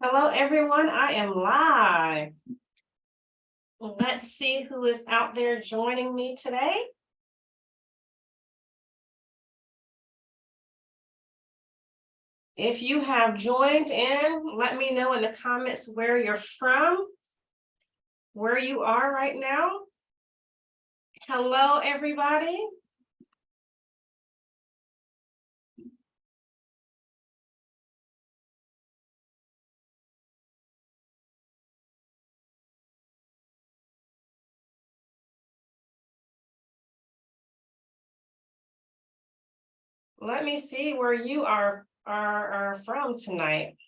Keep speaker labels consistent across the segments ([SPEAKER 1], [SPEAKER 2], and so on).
[SPEAKER 1] Hello, everyone. I am live. Let's see who is out there joining me today. If you have joined in, let me know in the comments where you're from, where you are right now. Hello, everybody. Let me see where you are from tonight.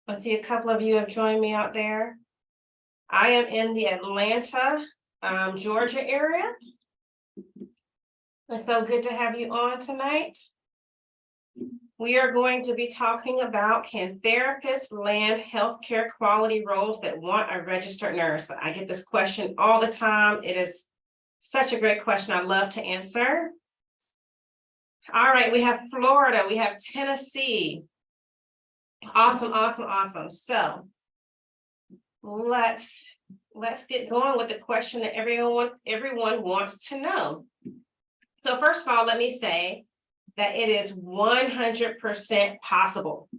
[SPEAKER 1] Let's see, a couple of you have joined me out there. I am in the Atlanta, Georgia area. It's so good to have you on tonight. We are going to be talking about, can therapists land healthcare quality roles that want a registered nurse? I get this question all the time. It is such a great question. I love to answer. All right, we have Florida, we have Tennessee. Awesome, awesome, awesome. So let's get going with the question that everyone wants to know. So first of all, let me say that it is 100% possible.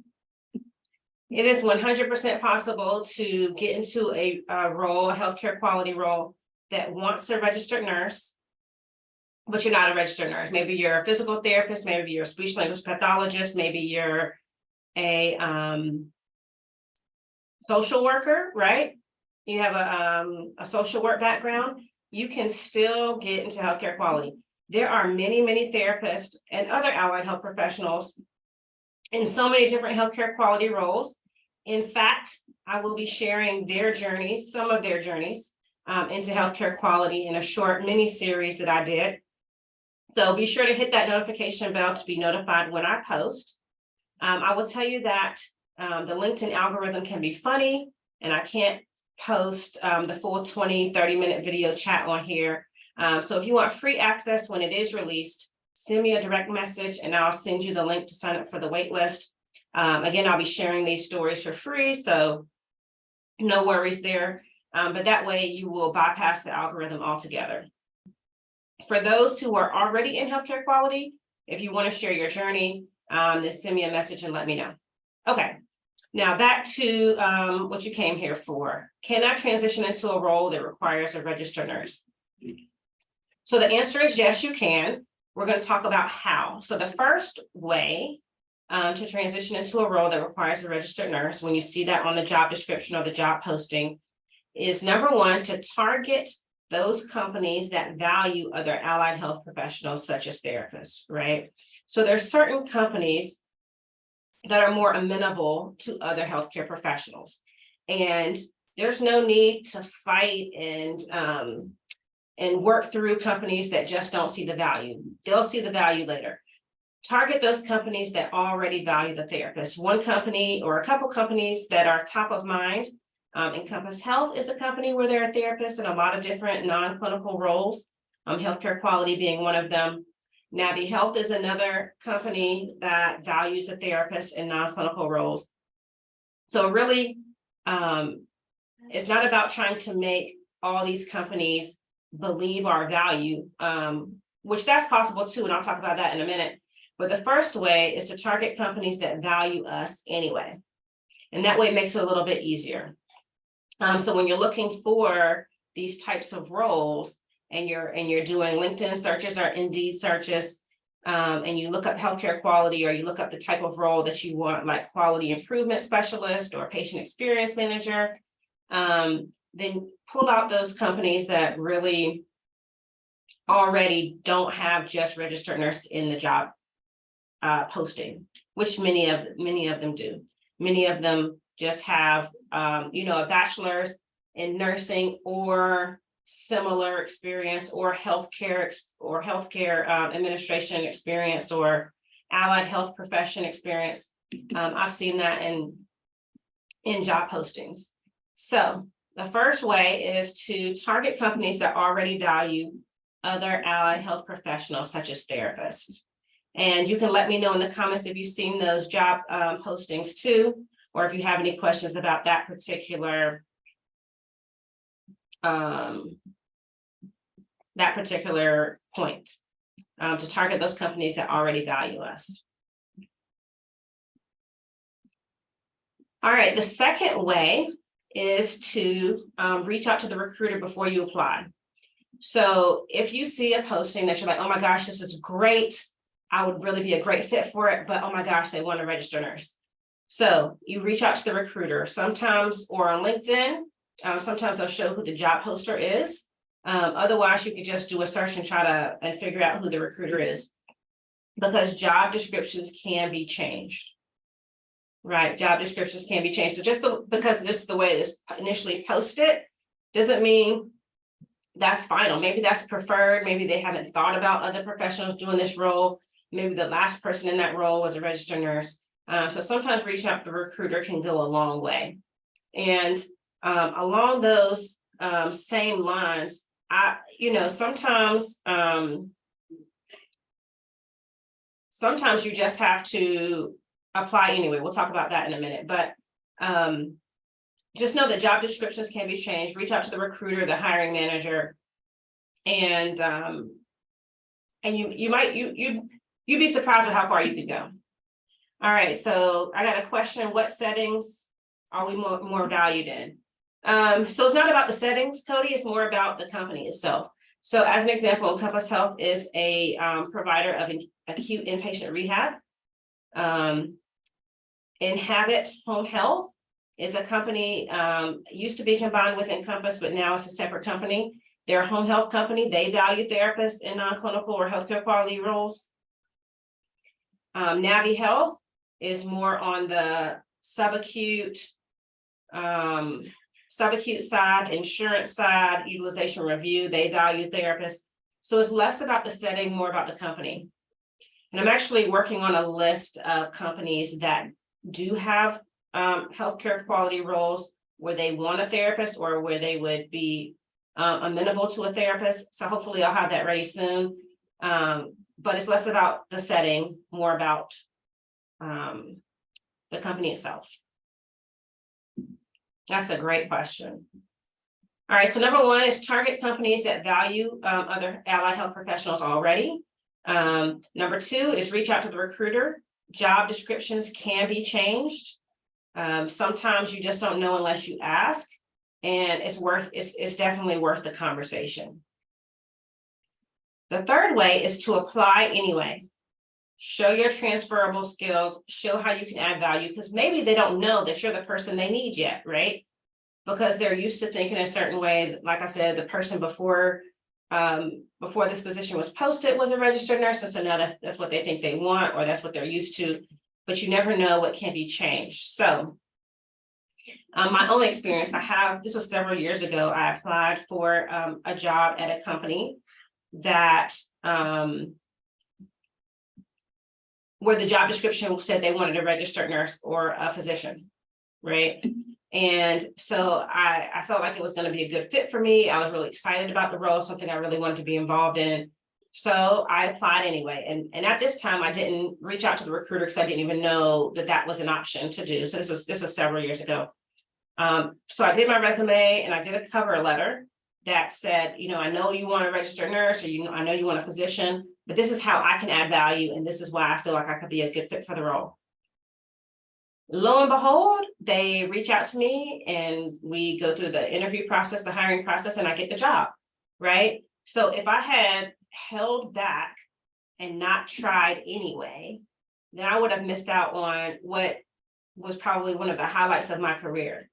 [SPEAKER 1] It is 100% possible to get into a role, a healthcare quality role that wants a registered nurse, but you're not a registered nurse. Maybe you're a physical therapist, maybe you're a speech language pathologist, maybe you're a social worker, right? You have a social work background. You can still get into healthcare quality. There are many, many therapists and other allied health professionals in so many different healthcare quality roles. In fact, I will be sharing their journeys, some of their journeys into healthcare quality in a short mini series that I did. So be sure to hit that notification bell to be notified when I post. I will tell you that the LinkedIn algorithm can be funny, and I can't post the full 20-30 minute video chat on here. So if you want free access when it is released, send me a direct message and I'll send you the link to sign up for the wait list. Again, I'll be sharing these stories for free, so no worries there. But that way you will bypass the algorithm altogether. For those who are already in healthcare quality, if you want to share your journey, then send me a message and let me know. Okay, now back to what you came here for. Can I transition into a role that requires a registered nurse? So the answer is yes, you can. We're going to talk about how. So the first way to transition into a role that requires a registered nurse, when you see that on the job description or the job posting, is number one, to target those companies that value other allied health professionals, such as therapists, right? So there's certain companies that are more amenable to other healthcare professionals. And there's no need to fight and work through companies that just don't see the value. They'll see the value later. Target those companies that already value the therapist. One company or a couple companies that are top of mind. Encompass Health is a company where there are therapists in a lot of different non-clinical roles, healthcare quality being one of them. Navi Health is another company that values a therapist in non-clinical roles. So really, it's not about trying to make all these companies believe our value, which that's possible too, and I'll talk about that in a minute. But the first way is to target companies that value us anyway. And that way it makes it a little bit easier. So when you're looking for these types of roles and you're doing LinkedIn searches or Indeed searches, and you look up healthcare quality, or you look up the type of role that you want, like quality improvement specialist or patient experience manager, then pull out those companies that really already don't have just registered nurse in the job posting, which many of them do. Many of them just have a bachelor's in nursing or similar experience, or healthcare administration experience, or allied health profession experience. I've seen that in job postings. So the first way is to target companies that already value other allied health professionals, such as therapists. And you can let me know in the comments if you've seen those job postings too. or if you have any questions about that particular point, to target those companies that already value us. All right, the second way is to reach out to the recruiter before you apply. So if you see a posting that you're like, oh my gosh, this is great, I would really be a great fit for it, but oh my gosh, they want a registered nurse. So you reach out to the recruiter sometimes, or on LinkedIn. Sometimes they'll show who the job poster is. Otherwise, you could just do a search and try to figure out who the recruiter is, because job descriptions can be changed. Right, job descriptions can be changed. So just because this is the way it is initially posted, doesn't mean that's final. Maybe that's preferred. Maybe they haven't thought about other professionals doing this role. Maybe the last person in that role was a registered nurse. So sometimes reaching out to the recruiter can go a long way. And along those same lines, sometimes you just have to apply anyway. We'll talk about that in a minute, but just know that job descriptions can be changed. Reach out to the recruiter, the hiring manager, and you'd be surprised with how far you could go. All right, so I got a question. What settings are we more valued in? So it's not about the settings, Cody, it's more about the company itself. So as an example, Encompass Health is a provider of acute inpatient rehab. Inhabit Home Health is a company, used to be combined with Encompass, but now it's a separate company. They're a home health company. They value therapists in non-clinical or healthcare quality roles. Navi Health is more on the subacute side, insurance side, utilization review. They value therapists. So it's less about the setting, more about the company. And I'm actually working on a list of companies that do have healthcare quality roles where they want a therapist or where they would be amenable to a therapist. So hopefully I'll have that ready soon. But it's less about the setting, more about the company itself. That's a great question. All right, so number one is target companies that value other allied health professionals already. Number two is reach out to the recruiter. Job descriptions can be changed. Sometimes you just don't know unless you ask, and it's definitely worth the conversation. The third way is to apply anyway. Show your transferable skills, show how you can add value, because maybe they don't know that you're the person they need yet, right? Because they're used to thinking a certain way. Like I said, the person before this position was posted was a registered nurse, and so now that's what they think they want, or that's what they're used to, but you never know what can be changed. So my own experience, this was several years ago, I applied for a job at a company that where the job description said they wanted a registered nurse or a physician, right? And so I felt like it was going to be a good fit for me. I was really excited about the role, something I really wanted to be involved in. So I applied anyway. And at this time, I didn't reach out to the recruiter because I didn't even know that was an option to do. So this was several years ago. So I did my resume and I did a cover letter that said, I know you want a registered nurse, or I know you want a physician, but this is how I can add value, and this is why I feel like I could be a good fit for the role. Lo and behold, they reach out to me and we go through the interview process, the hiring process, and I get the job, right? So if I had held back and not tried anyway, then I would have missed out on what was probably one of the highlights of my career.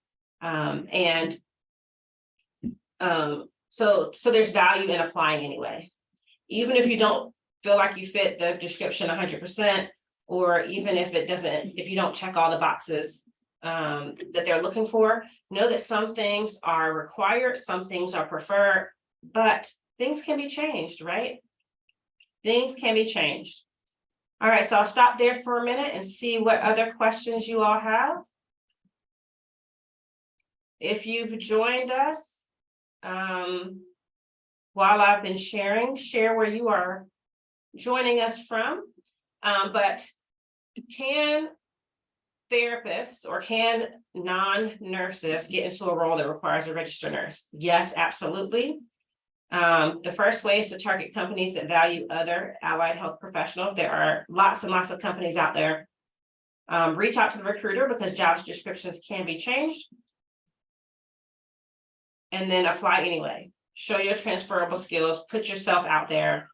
[SPEAKER 1] So there's value in applying anyway. Even if you don't feel like you fit the description 100%, or even if you don't check all the boxes that they're looking for, know that some things are required, some things are preferred, but things can be changed, right? Things can be changed. All right, so I'll stop there for a minute and see what other questions you all have. If you've joined us while I've been sharing, share where you are joining us from, but can therapists or can non-nurses get into a role that requires a registered nurse? Yes, absolutely. The first way is to target companies that value other allied health professionals. There are lots and lots of companies out there. Reach out to the recruiter because job descriptions can be changed. And then apply anyway. Show your transferable skills, put yourself out there.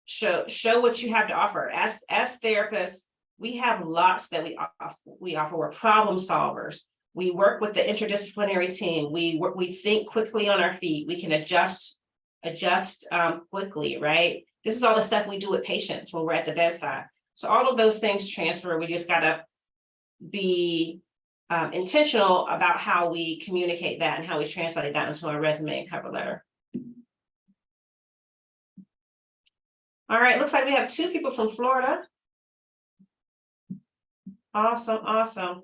[SPEAKER 1] Show what you have to offer. As therapists, we have lots that we offer. We're problem solvers. We work with the interdisciplinary team. We think quickly on our feet. We can adjust quickly, right? This is all the stuff we do with patients when we're at the bedside. So all of those things transfer. We just gotta be intentional about how we communicate that and how we translate that into our resume and cover letter. All right, looks like we have 2 people from Florida. Awesome, awesome.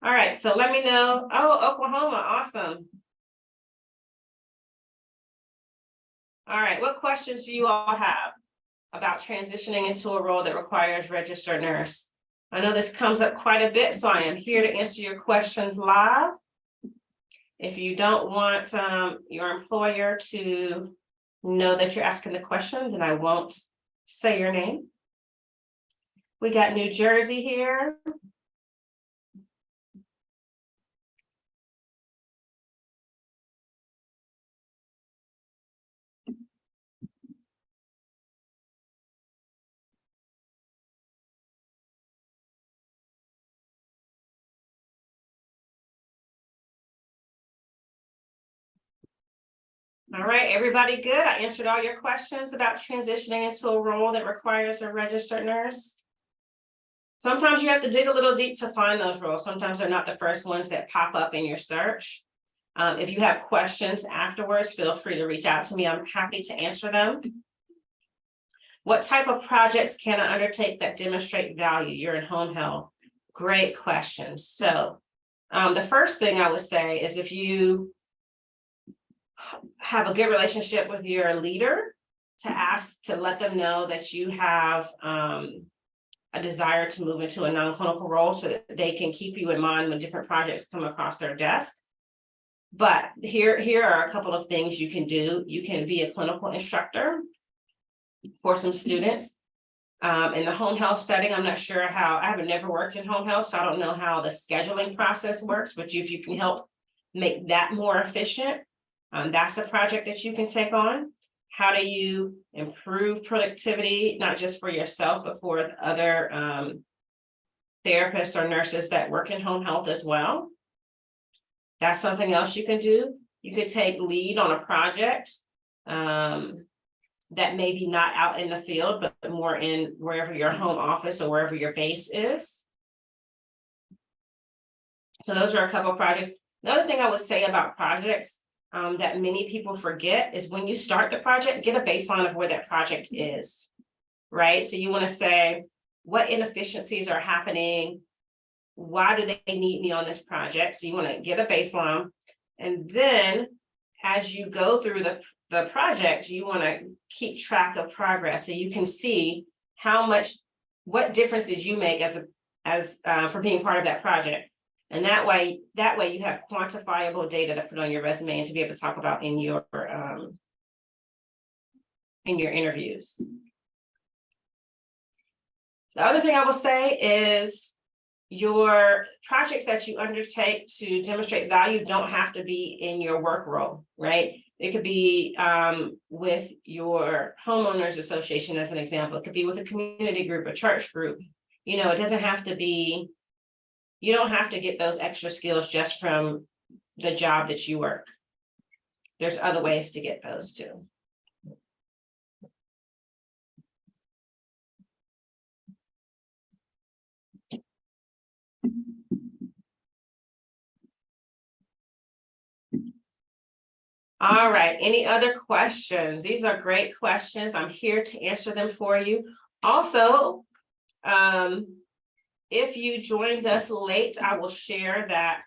[SPEAKER 1] All right, so let me know. Oh, Oklahoma, awesome. All right, what questions do you all have about transitioning into a role that requires registered nurse? I know this comes up quite a bit, so I am here to answer your questions live. If you don't want your employer to know that you're asking the question, then I won't say your name. We got New Jersey here. All right, everybody good? I answered all your questions about transitioning into a role that requires a registered nurse. Sometimes you have to dig a little deep to find those roles. Sometimes they're not the first ones that pop up in your search. If you have questions afterwards, feel free to reach out to me. I'm happy to answer them. What type of projects can I undertake that demonstrate value? You're in home health. Great question. So the first thing I would say is if you have a good relationship with your leader, to ask to let them know that you have a desire to move into a non-clinical role so that they can keep you in mind when different projects come across their desk. But here are a couple of things you can do. You can be a clinical instructor for some students. In the home health setting, I'm not sure how, I haven't never worked in home health, so I don't know how the scheduling process works, but if you can help make that more efficient, that's a project that you can take on. How do you improve productivity, not just for yourself, but for other therapists or nurses that work in home health as well? That's something else you can do. You could take lead on a project that may be not out in the field, but more in wherever your home office or wherever your base is. So those are a couple of projects. Another thing I would say about projects that many people forget is when you start the project, get a baseline of where that project is, right? So you want to say, what inefficiencies are happening? Why do they need me on this project? So you want to get a baseline. And then as you go through the project, you want to keep track of progress so you can see what difference did you make as for being part of that project. And that way you have quantifiable data to put on your resume and to be able to talk about in your interviews. The other thing I will say is your projects that you undertake to demonstrate value don't have to be in your work role, right? It could be with your homeowners association as an example. It could be with a community group, a church group. You know, it doesn't have to be, you don't have to get those extra skills just from the job that you work. There's other ways to get those too. All right, any other questions? These are great questions. I'm here to answer them for you. Also, if you joined us late, I will share that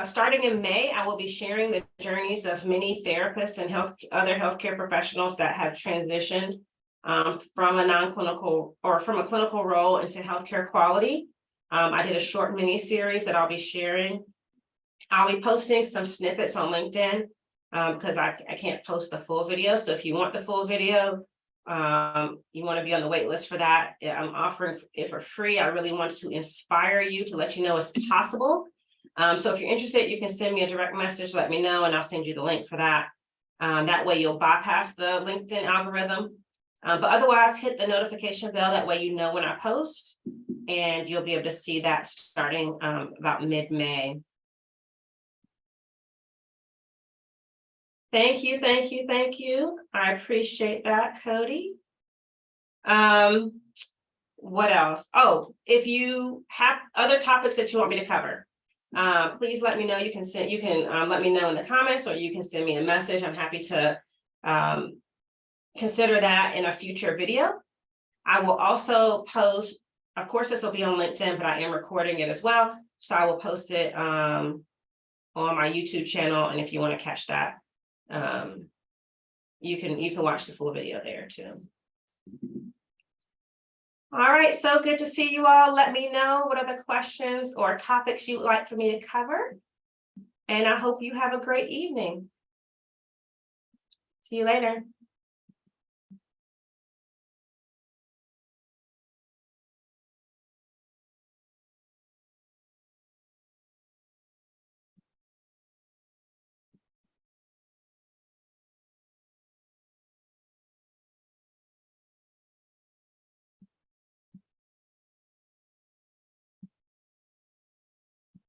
[SPEAKER 1] starting in May, I will be sharing the journeys of many therapists and other healthcare professionals that have transitioned from a non-clinical or from a clinical role into healthcare quality. I did a short mini series that I'll be sharing. I'll be posting some snippets on LinkedIn because I can't post the full video. So if you want the full video, you want to be on the wait list for that. I'm offering it for free. I really want to inspire you to let you know it's possible. So if you're interested, you can send me a direct message, let me know, and I'll send you the link for that. That way you'll bypass the LinkedIn algorithm. But otherwise, hit the notification bell. That way you know when I post, and you'll be able to see that starting about mid-May. Thank you, thank you, thank you. I appreciate that, Cody. What else? Oh, if you have other topics that you want me to cover, please let me know. You can let me know in the comments, or you can send me a message. I'm happy to consider that in a future video. I will also post, of course, this will be on LinkedIn, but I am recording it as well. So I will post it on my YouTube channel. And if you want to catch that, you can watch the full video there too. All right, so good to see you all. Let me know what other questions or topics you would like for me to cover. And I hope you have a great evening. See you later.